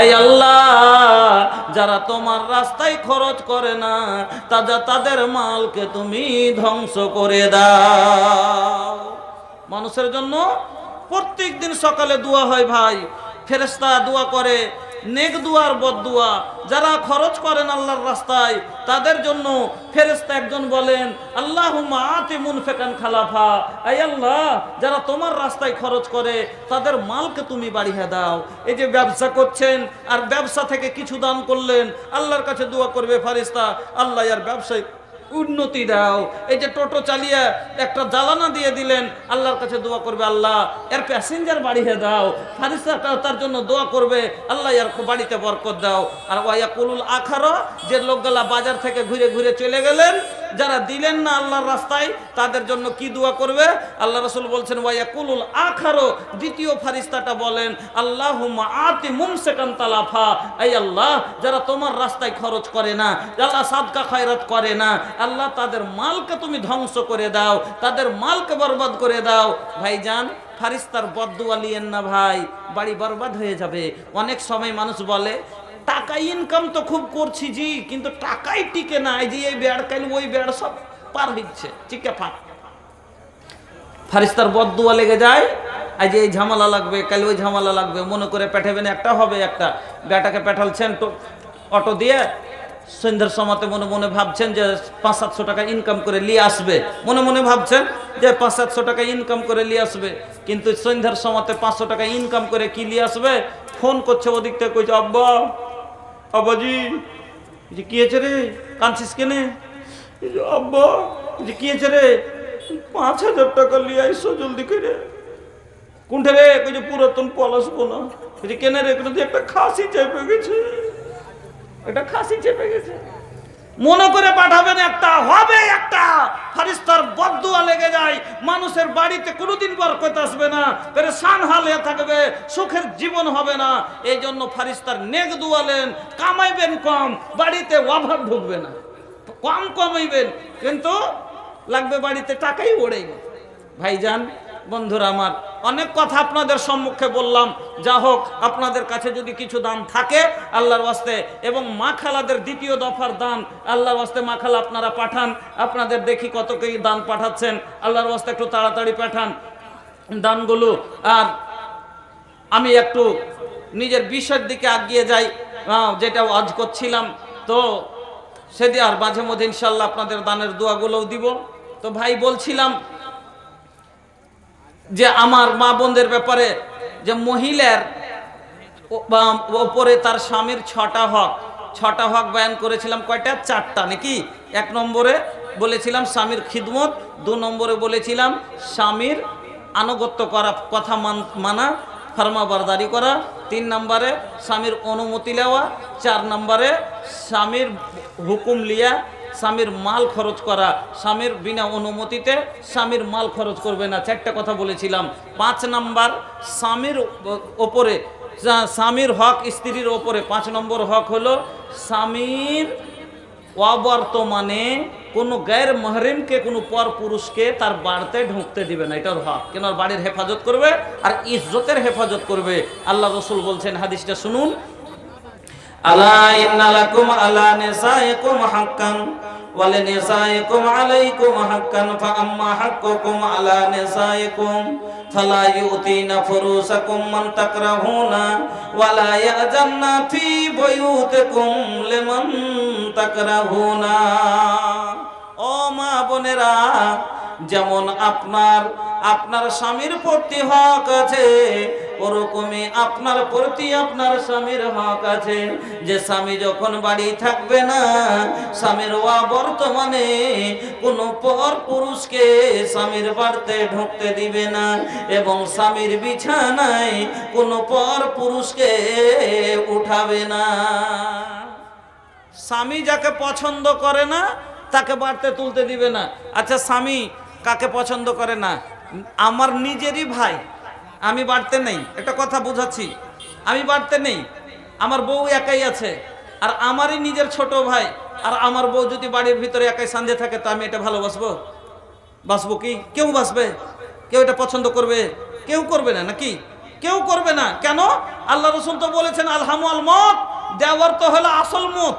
এই আল্লাহ, যারা তোমার রাস্তায় খরচ করে না তাদের মালকে তুমি ধ্বংস করে দাও। মানুষের জন্য প্রত্যেক দিন সকালে দোয়া হয় ভাই, ফেরেশতা দোয়া করে, নেক দুয়ার বদদুয়া। যারা খরচ করেন আল্লাহর রাস্তায় তাদের জন্য ফেরেশতা একজন বলেন, আল্লাহুম্মা আতি মুনফিকান খালাফা, আয় আল্লাহ, যারা তোমার রাস্তায় খরচ করে তাদের মালকে তুমি বাড়িয়ে দাও। এই যে ব্যবসা করছেন আর ব্যবসা থেকে কিছু দান করলেন, আল্লাহর কাছে দোয়া করবে ফেরেশতা, আল্লাহ আর ব্যবসায় উন্নতি দাও। এই যে টোটো চালিয়ে একটা জ্বালানা দিয়ে দিলেন, আল্লাহর কাছে দোয়া করবে, আল্লাহ এর প্যাসেঞ্জার বাড়িয়ে দাও। ফারিস্তা তার জন্য দোয়া করবে, আল্লাহ এর বাড়িতে বরকত দাও। আর ওয়ায়াকুলুল আখারা, যে লোকগুলা বাজার থেকে ঘুরে ঘুরে চলে গেলেন, যারা দিলেন না আল্লাহর রাস্তায়, তাদের জন্য কি দোয়া করবে? আল্লাহ রাসূল বলছেন ওয়ায়াকুলুল আখারো, দ্বিতীয় ফারিস্তাটা বলেন, আল্লাহুম্মা আতি মুমসিকান তালাফা, এই আল্লাহ, যারা তোমার রাস্তায় খরচ করে না, আল্লাহ সাদকা খয়রাত করে না, আল্লাহ তাদের মালকে তুমি ধ্বংস করে দাও, তাদের মালকে বরবাদ করে দাও। ভাইজান, ফারিস্তার বদদুয়া লিয়েন না ভাই, বাড়ি বরবাদ হয়ে যাবে। অনেক সময় মানুষ বলে, টাকা ইনকাম তো খুব করছি জি, কিন্তু টাকাই টিকে না, এই যে এই বেড় কাল ওই বেড় সব পার হচ্ছে, টিকে ফাঁক। ফারিস্তার বদদুয়া লেগে যায়, আজ এই ঝামেলা লাগবে, কাল ওই ঝামেলা লাগবে, মনে করে পেঠাবেন একটা হবে একটা। বেটাকে পেঠালছেন অটো দিয়ে, সন্ধ্যার সময়তে মনে মনে ভাবছেন যে 500-700 টাকা ইনকাম করে নিয়ে আসবে, মনে মনে ভাবছেন যে 500-700 টাকা ইনকাম করে নিয়ে আসবে, কিন্তু সন্ধ্যার সময়তে 500 টাকা ইনকাম করে কি নিয়ে আসবে? ফোন করছে ওদিক থেকে, কইছে, আব্বা, আব্বাজি, যে কি হয়েছে রে, কাঁদছিস কেনে? আব্বা, যে কি হয়েছে রে, 5000 টাকা নিয়ে আইসো জলদি করে। কোনটা রে? কইছে পুরাতন পলাশবো না। কইছে কেনে রে? কিন্তু একটা খাসি চেপে গেছে, একটা খাসি চেপে গেছে। মনে করে পাঠাবেন একটা, হবে একটা। ফারিস্তার বদদুয়া লেগে যায়, মানুষের বাড়িতে কোনোদিন বরকত আসবে না, পেরেশান হালে থাকবে, সুখের জীবন হবে না। এই জন্য ফারিস্তার নেক দুয়ালেন, কামাইবেন কম, বাড়িতে অভাব ঢুকবে না, কম কামাইবেন, কিন্তু লাগবে বাড়িতে টাকাই ওড়েই না। ভাইজান, বন্ধুরা আমার, অনেক কথা আপনাদের সম্মুখে বললাম। যা হোক, আপনাদের কাছে যদি কিছু দান থাকে আল্লাহর ওয়াস্তে, এবং মা খালাদের দ্বিতীয় দফার দান আল্লাহর ওয়াস্তে, মা খালা আপনারা পাঠান। আপনাদের দেখি কত কি দান পাঠাচ্ছেন, আল্লাহর ওয়াস্তে একটু তাড়াতাড়ি পাঠান দানগুলো। আর আমি একটু নিজের বিষয়ের দিকে এগিয়ে যাই, যেটা আজ করছিলাম, তো সেদিন আর মাঝে মধ্যে ইনশাল্লাহ আপনাদের দানের দোয়াগুলোও দিব। তো ভাই বলছিলাম যে আমার মা বোনদের ব্যাপারে, যে মহিলার ওপরে তার স্বামীর 6টা হক বয়ান করেছিলাম। কয়টা? 4টা নাকি? 1 নম্বরে বলেছিলাম স্বামীর খিদমত, 2 নম্বরে বলেছিলাম স্বামীর আনুগত্য করা, কথা মানা, ফরমাবরদারি করা, 3 নম্বরে স্বামীর অনুমতি নেওয়া, 4 নম্বরে স্বামীর হুকুম লিয়া স্বামীর মাল খরচ করা, স্বামীর বিনা অনুমতিতে স্বামীর মাল খরচ করবে না। 4টা কথা বলেছিলাম। 5 নম্বর স্বামীর ওপরে, স্বামীর হক স্ত্রীর ওপরে 5 নম্বর হক হলো স্বামীর অবর্তমানে কোনো গায়ের মাহরিমকে, কোনো পর পুরুষকে তার বাড়িতে ঢুকতে দিবে না, এটার হক। কেন? বাড়ির হেফাজত করবে আর ইজ্জতের হেফাজত করবে। আল্লাহ রসুল বলছেন, হাদিসটা শুনুন, আলা ইন্না লাকুম আলা নিসাইকুম হাক্কান ওয়া লিনিসাইকুম আলাইকুম হাক্কান ফা আম্মা হাক্কুকুম আলা নিসাইকুম ফালা ইউতিনা ফুরুসাকুম মান তাকরাহুনা ওয়া লা ইয়াজান্না ফি বুয়ুতিকুম লিমান তাকরাহুনা। ও মা বোনেরা, যেমন আপনার স্বামীর প্রতি হক আছে, ওরকমই আপনার প্রতি আপনার স্বামীর হক আছে। যে স্বামী যখন বাড়ি থাকবে না, স্বামীর বর্তমানে কোনো পর পুরুষকে স্বামীর বাড়িতে ঢুকতে দিবে না, এবং স্বামীর বিছানায় কোনো পর পুরুষকে উঠাবে না। স্বামী যাকে পছন্দ করে না তাকে বাড়িতে তুলতে দিবে না। আচ্ছা, স্বামী কাকে পছন্দ করে না? আমার নিজেরই ভাই, আমি বাড়িতে নেই, একটা কথা বুঝাচ্ছি, আমি বাড়িতে নেই, আমার বউ একাই আছে, আর আমারই নিজের ছোট ভাই, আর আমার বউ যদি বাড়ির ভিতরে একাই সাঁঝে থাকে, তো আমি এটা ভালোবাসবো? বাসবো কি? কেউ বাসবে? কেউ এটা পছন্দ করবে? কেউ করবে না, নাকি? কেউ করবে না। কেন? আল্লাহ রসুল তো বলেছেন আলহামু আল মত, দেওয়ার তো হলো আসল মত,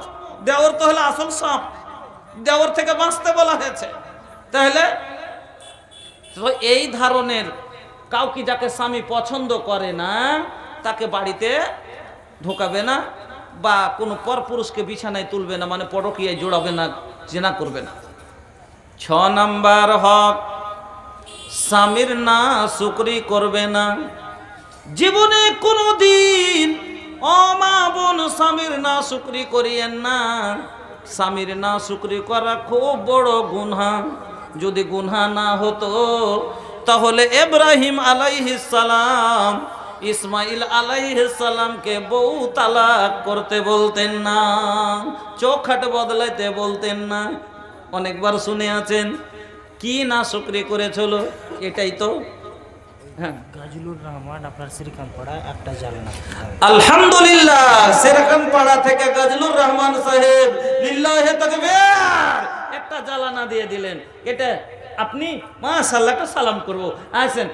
দেওয়ার তো হলো আসল সাপ, দেওয়ার থেকে বাঁচতে বলা হয়েছে। তাহলে তো এই ধরনের কাউকে যাকে স্বামী পছন্দ করে না তাকে বাড়িতে ঢোকাবে না, বা কোনো পরপুরুষকে বিছানায় তুলবে না, মানে পরকীয়ায় জোড়াবে না, জিনা করবে না। 6 নাম্বার হক, স্বামীর না শুকরি করবে না। জীবনে কোনোদিন ও মা বোন স্বামীর না শুকরি করিয়েন না। স্বামীর না শুকরি করা খুব বড় গুনাহ। যদি গুনাহ না হতো তাহলে ইব্রাহিম আলাইহিস সালাম ইসমাইল আলাইহিস সালামকে বউ তালাক করতে বলতেন না, চোখাট বদলাইতে বলতেন না। অনেকবার শুনে আছেন কি না শুকরি করেছিল, এটাই তো। হ্যাঁ, গাজলুর রহমান আপনার শ্রীকান্ত পাড়া একটা জালনা। আলহামদুলিল্লাহ, শ্রীকান্ত পাড়া থেকে গাজলুর রহমান সাহেব লিল্লাহি তাকবীর একটা জ্বালানা দিয়ে দিলেন। এটা আপনি মাশাআল্লাহ একটা সালাম করব, আসেন,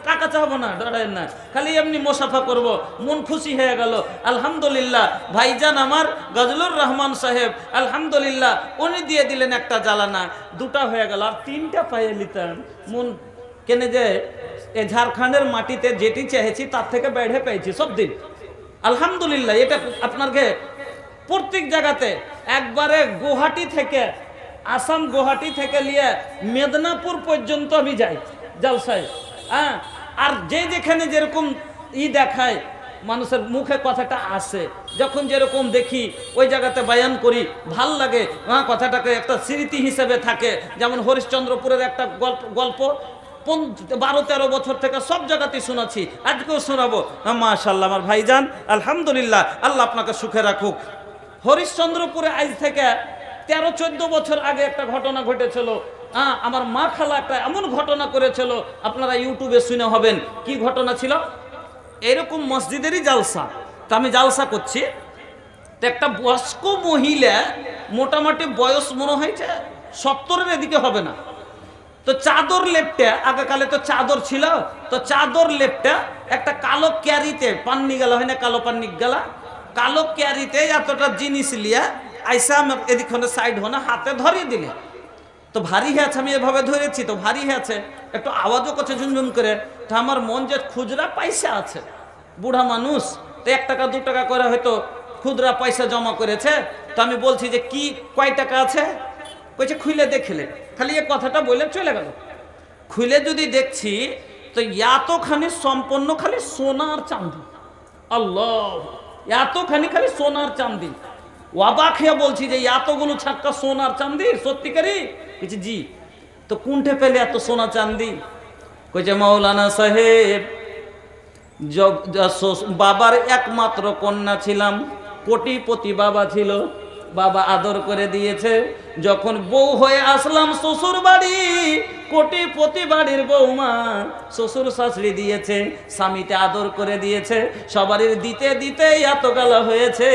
টাকা চাইবো না, ডরায়েন না, খালি এমনি মোসাফা করব, মন খুশি হয়ে গেল। আলহামদুলিল্লাহ, ভাইজান আমার গাজলুর রহমান সাহেব আলহামদুলিল্লাহ উনি দিয়ে দিলেন একটা জ্বালানা, দুটা হয়ে গেল, আর তিনটা পাইয়ে নিতাম। মন কেনে যে এ ঝাড়খণ্ডের মাটিতে যেটি চেয়েছি তার থেকে বেড়ে পেয়েছি সব দিন। আলহামদুলিল্লাহ, এটা আপনাকে প্রত্যেক জায়গাতে একবারে গুয়াহাটি থেকে, আসাম গুয়াহাটি থেকে নিয়ে মেদিনীপুর পর্যন্ত আমি যাই জলসায়। হ্যাঁ, আর যে যেখানে যেরকম দেখায় মানুষের মুখে কথাটা আসে, যখন যেরকম দেখি ওই জায়গাতে বয়ান করি, ভাল লাগে। হ্যাঁ, কথাটাকে একটা স্মৃতি হিসেবে থাকে। যেমন হরিশ্চন্দ্রপুরের একটা গল্প 12-13 বছর থেকে সব জায়গাতেই শোনাচ্ছি, আজকেও শোনাবো। মাশাআল্লাহ আমার ভাইজান আলহামদুলিল্লাহ, আল্লাহ আপনাকে সুখে রাখুক। হরিশ্চন্দ্রপুরে আজ থেকে 13-14 বছর আগে একটা ঘটনা ঘটেছিল। আমার মা খালা একটা এমন ঘটনা করেছিল, আপনারা ইউটিউবে শুনে হবেন। কি ঘটনা ছিল? এরকম মসজিদেরই জালসা, তা আমি জালসা করছি, তো একটা বয়স্ক মহিলা, মোটামুটি বয়স মনে হয়েছে 70-এর এদিকে হবে না, তো চাদর লেপটা, আগেকালে তো চাদর ছিল, তো চাদর লেপটা একটা কালো ক্যারিতে, পান্নি গেলা হয় না, কালো পান্নি গেলা, কালো ক্যারিতে এতটা জিনিস লিয়া আইসা এদিক সাইড হনে হাতে ধরিয়ে দিলে। তো ভারী হয়েছে, আমি এভাবে ধরেছি তো ভারী হয়েছে, একটু আওয়াজও করছে ঝুনঝুন করে। তো আমার মন যে খুচরা পয়সা আছে, বুড়া মানুষ, তো 1 টাকা 2 টাকা করে হয়তো খুচরা পয়সা জমা করেছে। তো আমি বলছি যে কি কয় টাকা আছে? কইছে খুলে দেখলে, খালি এ কথাটা বলে চলে গেল। খুলে যদি দেখছি তো এতখানি সম্পন্ন খালি সোনার চাঁদি, আল্লাহ, এতখানি খালি সোনার চাঁদি। অবাক হয়ে বলছি যে এতগুলো ছাক্কা সোনার চাঁদি সত্যিকারই? কিছু জি। তো কোনঠে পেলে এত সোনা চাঁদি? কইছে মাওলানা সাহেব, বাবার একমাত্র কন্যা ছিলাম, কোটিপতি বাবা ছিল, বাবা আদর করে দিয়েছে। যখন বউ হয়ে আসলাম শ্বশুর বাড়ি, কোটিপতি বাড়ির বউমা, শ্বশুর শাশুড়ি দিয়েছে, স্বামীতে আদর করে দিয়েছে, সবারই দিতে দিতে এত গালা হয়েছে।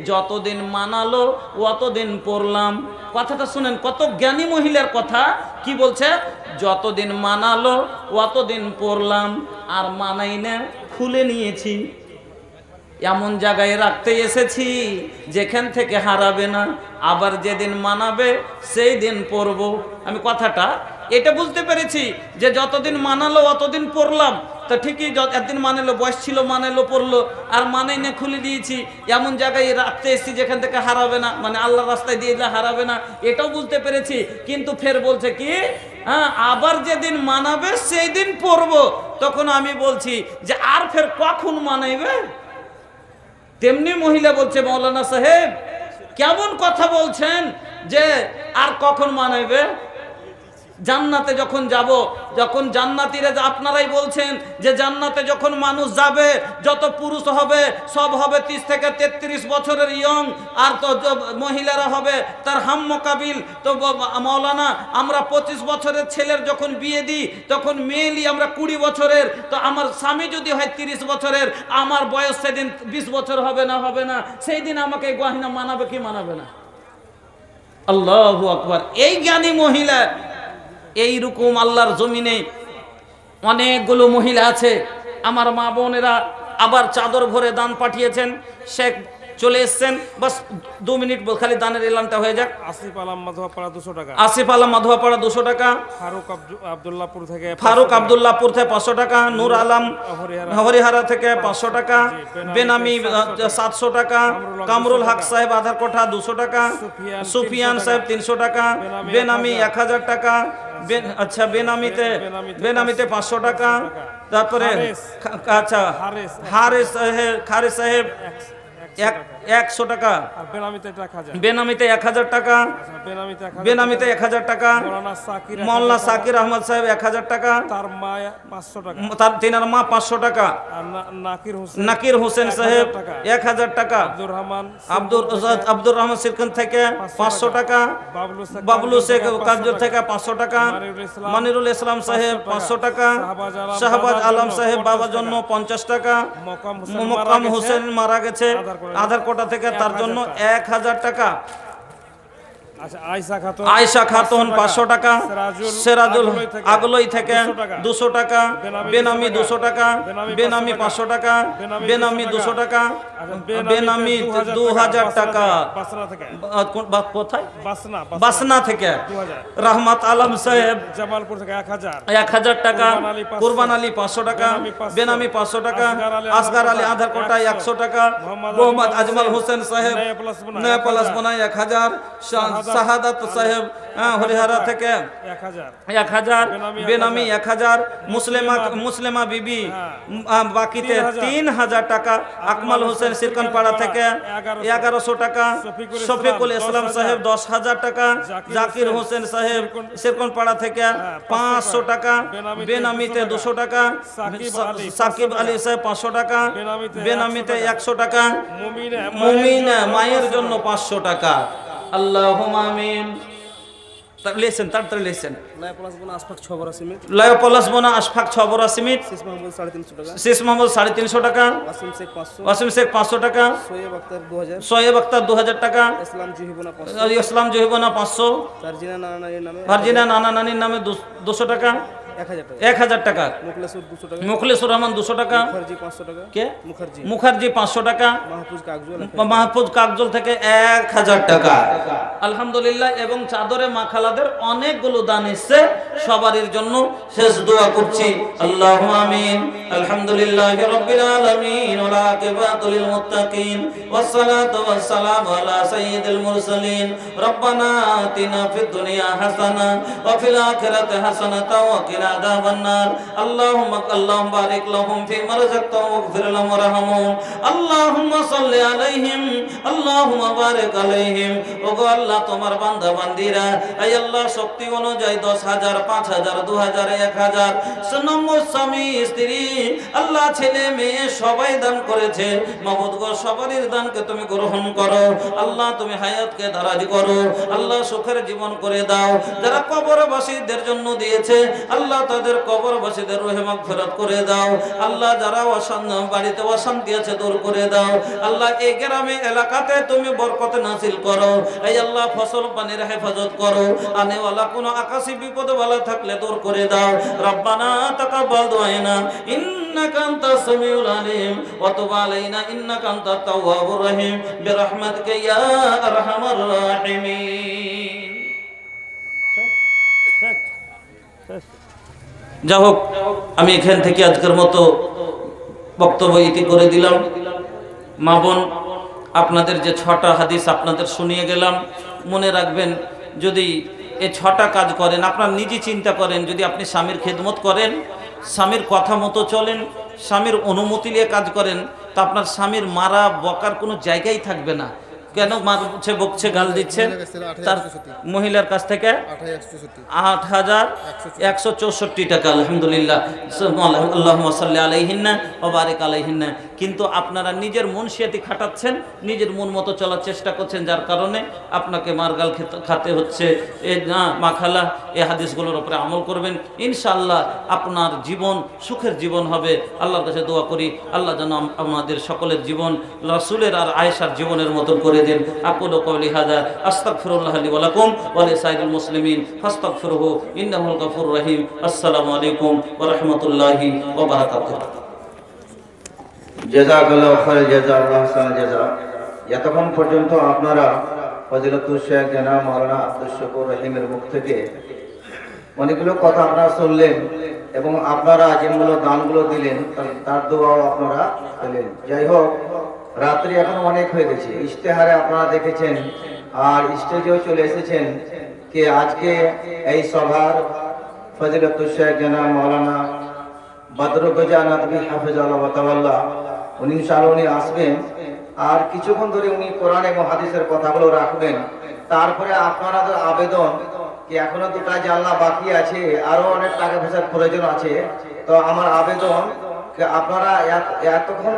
যতদিন মানালো অতদিন পড়লাম। কথাটা শুনেন, কত জ্ঞানী মহিলার কথা। কি বলছে? যতদিন মানালো অতদিন পড়লাম, আর মানাই না, খুলে নিয়েছি। এমন জায়গায় রাখতে এসেছি যেখান থেকে হারাবে না, আবার যেদিন মানাবে সেই দিন পড়ব। আমি কথাটা এটা বুঝতে পেরেছি যে যতদিন মানালো অতদিন পড়লাম। তো ঠিকই, একদিন মানালো, বয়স ছিল মানালো, পড়লো, আর মানাই না, খুলে দিয়েছি। এমন জায়গায় রাখতে এসেছি যেখান থেকে হারাবে না, মানে আল্লাহর রাস্তায় দিয়ে দিলে হারাবে না, এটাও বুঝতে পেরেছি। কিন্তু ফের বলছে কি, হ্যাঁ, আবার যেদিন মানাবে সেই দিন পড়ব। তখন আমি বলছি যে আর ফের কখন মানাইবে? তেমনি মহিলা বলছে, মাওলানা সাহেব কেমন কথা বলছেন যে আর কখন মানাইবে? জান্নাতে যখন যাব, যখন জান্নাতীরা, আপনারাই বলছেন যে জান্নাতে যখন মানুষ যাবে, যত পুরুষ হবে সব হবে 30 থেকে 33 বছরের ইয়ং, আর তো মহিলারা হবে তার হাম মোকাবিল। তো মাওলানা, আমরা 25 বছরের ছেলের যখন বিয়ে দিই তখন মেয়েলি আমরা 20 বছরের, তো আমার স্বামী যদি হয় 30 বছরের, আমার বয়স সেদিন 20 বছর হবে না, হবে না, সেই দিন আমাকে গহনা মানাবে কি মানাবে না? আল্লাহু আকবার। এই জ্ঞানী মহিলা, এইরকম আল্লাহর জমিনে অনেকগুলো মহিলা আছে। আমার মা বোনেরা আবার চাদর ভরে দান পাঠিয়েছেন। শেখ চলে এসছেন, বাস 2 মিনিট খালি দানের এলানটা হয়ে যাক। আসিফ আলম মাধবপাড়া 200 টাকা। আসিফ আলম মাধুয়াপাড়া 200 টাকা। ফারুক আব্দুল্লাহপুর থেকে ফারুক আব্দুল্লাহপুর থেকে 500 টাকা। নূর আলম হরিহারা থেকে 500 টাকা। বেনামি 700 টাকা। কামরুল হক সাহেব আধারকোঠা 200 টাকা। সুফিয়ান সাহেব 300 টাকা। বেনামি 1000 টাকা। আচ্ছা বেনামিতে 500 টাকা। তারপরে আচ্ছা খারিস সাহেব 100 টাকা। আর বেনামিতে 1000। বেনামিতে 1000 টাকা। বেনামিতে 1000 টাকা। মোল্লা সাকির আহমদ সাহেব 1000 টাকা। তার মা 500 টাকা। তার তিনার মা 500 টাকা। আর নাকির হোসেন সাহেব 1000 টাকা। আব্দুর রহমান সিরকান থেকে 500 টাকা। বাবলু শেখ কাজর থেকে 500 টাকা। মনিরুল ইসলাম সাহেব 500 টাকা। শাহবাজ আলম সাহেব বাবার জন্য 50 টাকা। মোকাম হোসেন মারা গেছে আধার কোটা থেকে, তার জন্য 1000 টাকা। আচ্ছা আয়েশা খাতুন 500 টাকা। সেরাজুল আগলই থেকে 200 টাকা। বেনামি 200 টাকা। বেনামি 500 টাকা। বেনামি 200 টাকা। বেনামি 2000 টাকা। কোথায়? বাসনা থেকে রহমত আলম সাহেব জামালপুর থেকে 1000 টাকা। কুরবান আলী 500 টাকা। বেনামি 500 টাকা। আসগার আলী আধার কোটায় 100 টাকা। মোহাম্মদ আজমল হোসেন সাহেব নয়া প্লাস বোনায় 1000। শাহাদাত সাহেব হরিহারা থেকে 1000। বেনামি 1000। মুসলিমা বিবি বাকিতে 3000 টাকা। আকমাল হোসেন সিরকানপাড়া থেকে 1100 টাকা। শফিকুল ইসলাম সাহেব 10,000 টাকা। জাকির হোসেন সাহেব সিরকানপাড়া থেকে 500 টাকা। বেনামিতে 200 টাকা। সাকিব আলী সাহেব 500 টাকা। বেনামিতে 100 টাকা। মুমিনা মায়ের জন্য 500 টাকা। আল্লাহুম্মা আমিন। লেসেন তাড়াতাড়ি লেসেন। লায়পলাসবনা আশফাক 6 বড় সিমিট। শেষ মোহাম্মদ 350 টাকা। ওয়াসিম শেখ 500 টাকা। সোয়েব আক্তার 2000 টাকা। ইসলাম জহিবনা 500। ভার্জিনা নানা নানির নামে 200 টাকা। 1000 টাকা। মুখলেসুর রহমান 200 টাকা। কে? মুখার্জি 500 টাকা। মাহফুজ কাকজল থেকে 1000 টাকা। আলহামদুলিল্লাহ। এবং চাদরে মা খালাদের অনেকগুলো দান এসেছে, সবারই জন্য শেষ দোয়া করছি। আল্লাহুম্মা আমিন। আলহামদুলিল্লাহি রাব্বিল আলামিন ওয়া আকিবাতুল লিল মুত্তাকিন ওয়াস সালাতু ওয়াস সালামু আলা সাইয়্যিদিল মুরসালিন। রব্বানা আতিনা ফিদ দুনিয়া হাসানাহ ওয়া ফিল আখিরাতি হাসানাতাও ওয়া কিনা আযাবান নার। আল্লাহুম্মা বারিক লাহুম ফিমা রাযাকতাহুম ওয়াগফির লাহুম ওয়ারহামহুম। আল্লাহুম্মা সাল্লি আলাইহিম। আল্লাহুম্মা বারিক আলাইহিম। ওগো আল্লাহ, তোমার বান্দা বান্দীরা আয় আল্লাহ শক্তি অনুযায়ী 10,000, 5,000, 2,000, 1,000 নম্বর স্বামী স্ত্রী আল্লাহ ছেলে মেয়ে সবাই দান করেছে। মাবুদ গো, সবারই দানকে তুমি গ্রহণ করো। আল্লাহ তুমি হায়াতকে দারাজ করো। আল্লাহ সুখের জীবন করে দাও। যারা কবরবাসীদের জন্য দিয়েছে আল্লাহ তাদের কবরবাসীদের রুহে মাগফিরাত করে দাও। আল্লাহ যারা বাড়িতে অশান্তি আছে দূর করে দাও। আল্লাহ এই গ্রামে এলাকাতে তুমি বরকত নাযিল করো। এই আল্লাহ ফসল পানির হেফাজত করো। আনেওয়ালা কোনো আকাশী বিপদ বালা থাকলে দূর করে দাও। রব্বানা তাকাব্বাল দুআনা ইন্নাকা আনতাস সামিউল আলিম ওয়া তুব আলাইনা ইন্নাকা আনতাত তাওয়াবুর রহিম বিরহমাতিকা ইয়া আরহামার রাহিমিন। যা হোক, আমি এখান থেকে আজকের মতো বক্তব্য ইতি করে দিলাম। মা বোন, আপনাদের যে 6টা হাদিস আপনাদের শুনিয়ে গেলাম, মনে রাখবেন, যদি এই 6টা কাজ করেন, আপনার নিজে চিন্তা করেন, যদি আপনি স্বামীর খেদমত করেন, স্বামীর কথা মতো চলেন, স্বামীর অনুমতি নিয়ে কাজ করেন, তা আপনার স্বামীর মারা বকার কোনো জায়গাই থাকবে না। কেন মারছে, বকছে, গাল দিচ্ছে? তার মহিলার কাছ থেকে 8,164 টাকা। আলহামদুলিল্লাহ, আল্লাহুম্মা সাল্লি আলাইহিন্না ওয়া বারিক আলাইহিন্না। কিন্তু আপনারা নিজের মনসিয়াতি খাটাচ্ছেন, নিজের মন মতো চলার চেষ্টা করছেন, যার কারণে আপনাকে মারগাল খাতে হচ্ছে। মা খালা, এই হাদিসগুলোর উপরে আমল করবেন, ইনশাআল্লাহ আপনার জীবন সুখের জীবন হবে। আল্লাহর কাছে দোয়া করি, আল্লাহ যেন আমাদের সকলের জীবন রাসূলের আর আয়েশার জীবনের মতন করে দেন। আকুলু কওলি হাযা আস্তাগফিরুল্লাহ লি ওয়া লাকুম ওয়া লিসাইরিল মুসলিমিন ফাস্তাগফিরুহু ইন্নাহুল গফুরুর রহিম। আসসালামু আলাইকুম ওয়া রাহমাতুল্লাহি ওয়া বারাকাতুহু। জাযাকাল্লাহু খায়রাল জাযা, আল্লাহ হাসানাল জাযা। এতক্ষণ পর্যন্ত আপনারা ফজিলাতুল শেখ জনাব মাওলানা আব্দুল শুকুর রহিমের মুখ থেকে অনেকগুলো কথা আপনারা শুনলেন এবং আপনারা যেগুলো দানগুলো দিলেন তার দোয়াও আপনারা পেলেন। যাই হোক, রাত্রি এখন অনেক হয়ে গেছে, ইশতেহারে আপনারা দেখেছেন আর স্টেজেও চলে এসেছেন যে আজকে এই সভার ফজিলাতুল শেখ জনাব মাওলানা বদরুল গজা নদভী হাফিজাহুল্লাহ ওয়া তাআলা উনি ইনশাআল্লাহ উনি আসবেন আর কিছুক্ষণ ধরে উনি কোরআন এবং হাদিসের কথাগুলো রাখবেন। তারপরে আপনাদের আবেদন কি এখনো দুটো জানলা বাকি আছে, আরো অনেক টাকা পয়সার প্রয়োজন আছে, তো আমার আবেদন আপনারা এতক্ষণ